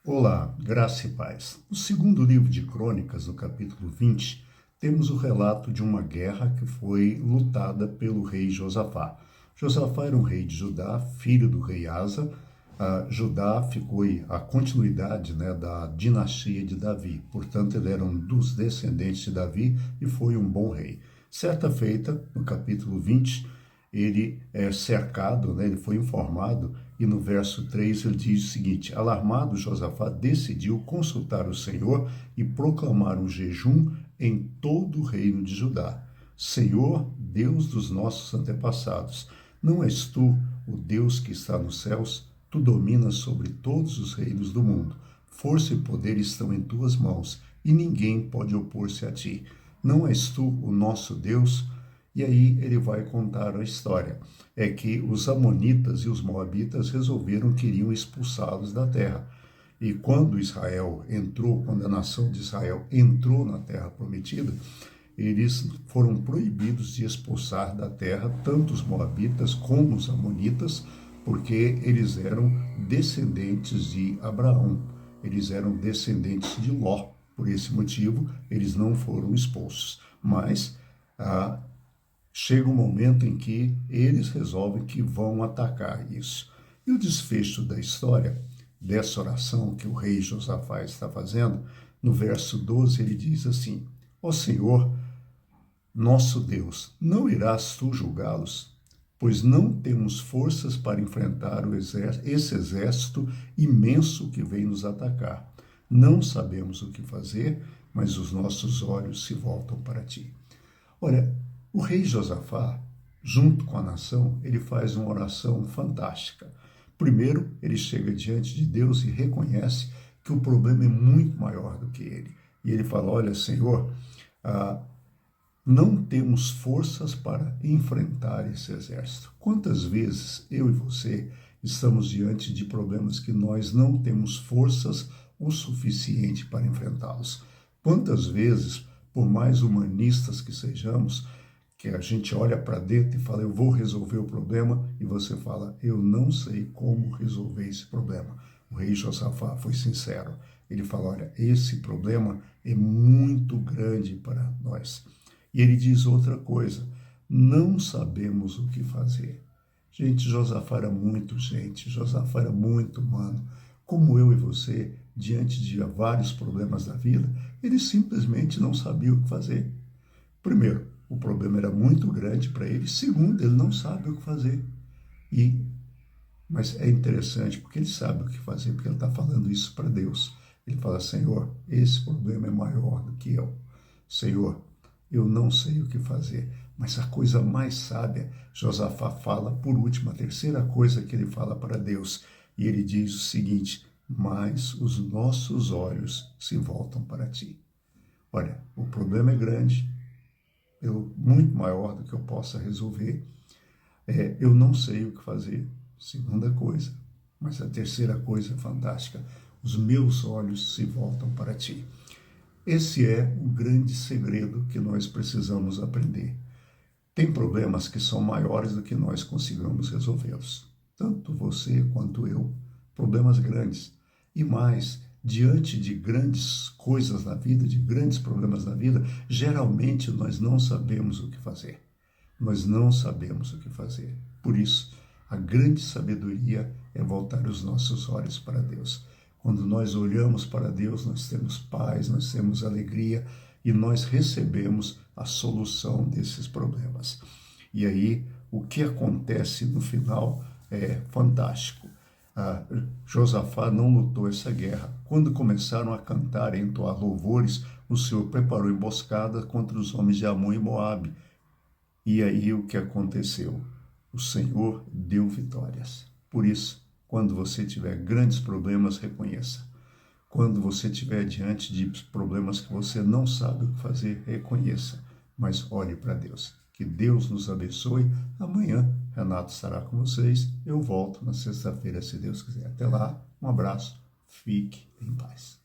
Olá, graça e paz. No segundo livro de Crônicas, no capítulo 20, temos o relato de uma guerra que foi lutada pelo rei Josafá. Josafá era um rei de Judá, filho do rei Asa. Judá ficou a continuidade, da dinastia de Davi. Portanto, ele era um dos descendentes de Davi e foi um bom rei. Certa feita, no capítulo 20, ele é cercado, ele foi informado, e no verso 3 ele diz o seguinte: alarmado, Josafá decidiu consultar o Senhor e proclamar um jejum em todo o reino de Judá. Senhor, Deus dos nossos antepassados, não és tu o Deus que está nos céus? Tu dominas sobre todos os reinos do mundo. Força e poder estão em tuas mãos, e ninguém pode opor-se a ti. Não és tu o nosso Deus? E aí ele vai contar a história. É que os amonitas e os moabitas resolveram que iriam expulsá-los da terra. E quando quando a nação de Israel entrou na terra prometida, eles foram proibidos de expulsar da terra tanto os moabitas como os amonitas, porque eles eram descendentes de Abraão, eles eram descendentes de Ló. Por esse motivo, eles não foram expulsos. Mas chega um momento em que eles resolvem que vão atacar isso. E o desfecho da história, dessa oração que o rei Josafá está fazendo, no verso 12 ele diz assim: ó Senhor, nosso Deus, não irás tu julgá-los? Pois não temos forças para enfrentar esse exército imenso que vem nos atacar. Não sabemos o que fazer, mas os nossos olhos se voltam para ti. Olha, o rei Josafá, junto com a nação, ele faz uma oração fantástica. Primeiro, ele chega diante de Deus e reconhece que o problema é muito maior do que ele. E ele fala: olha, Senhor, não temos forças para enfrentar esse exército. Quantas vezes eu e você estamos diante de problemas que nós não temos forças o suficiente para enfrentá-los? Quantas vezes, por mais humanistas que sejamos, que a gente olha para dentro e fala: eu vou resolver o problema, e você fala: eu não sei como resolver esse problema. O rei Josafá foi sincero. Ele fala: olha, esse problema é muito grande para nós. E ele diz outra coisa: não sabemos o que fazer. Gente, Josafá era muito gente, Josafá era muito humano. Como eu e você, diante de vários problemas da vida, ele simplesmente não sabia o que fazer. Primeiro, o problema era muito grande para ele. Segundo, ele não sabe o que fazer. Mas é interessante, porque ele sabe o que fazer, porque ele está falando isso para Deus. Ele fala: Senhor, esse problema é maior do que eu. Senhor, eu não sei o que fazer. Mas a coisa mais sábia, Josafá fala, por último, a terceira coisa que ele fala para Deus. E ele diz o seguinte: mas os nossos olhos se voltam para ti. Olha, o problema é grande, muito maior do que eu possa resolver. Eu não sei o que fazer, segunda coisa. Mas a terceira coisa é fantástica: os meus olhos se voltam para ti. Esse é o grande segredo que nós precisamos aprender. Tem problemas que são maiores do que nós consigamos resolvê-los. Tanto você quanto eu. Problemas grandes. E mais, diante de grandes coisas na vida, de grandes problemas na vida, geralmente nós não sabemos o que fazer. Nós não sabemos o que fazer. Por isso, a grande sabedoria é voltar os nossos olhos para Deus. Quando nós olhamos para Deus, nós temos paz, nós temos alegria e nós recebemos a solução desses problemas. E aí, o que acontece no final é fantástico. Josafá não lutou essa guerra. Quando começaram a cantar e entoar louvores, o Senhor preparou emboscada contra os homens de Amon e Moabe. E aí o que aconteceu? O Senhor deu vitórias. Por isso, quando você tiver grandes problemas, reconheça. Quando você estiver diante de problemas que você não sabe o que fazer, reconheça. Mas olhe para Deus. Que Deus nos abençoe. Amanhã, Renato estará com vocês. Eu volto na sexta-feira, se Deus quiser. Até lá, um abraço. Fique em paz.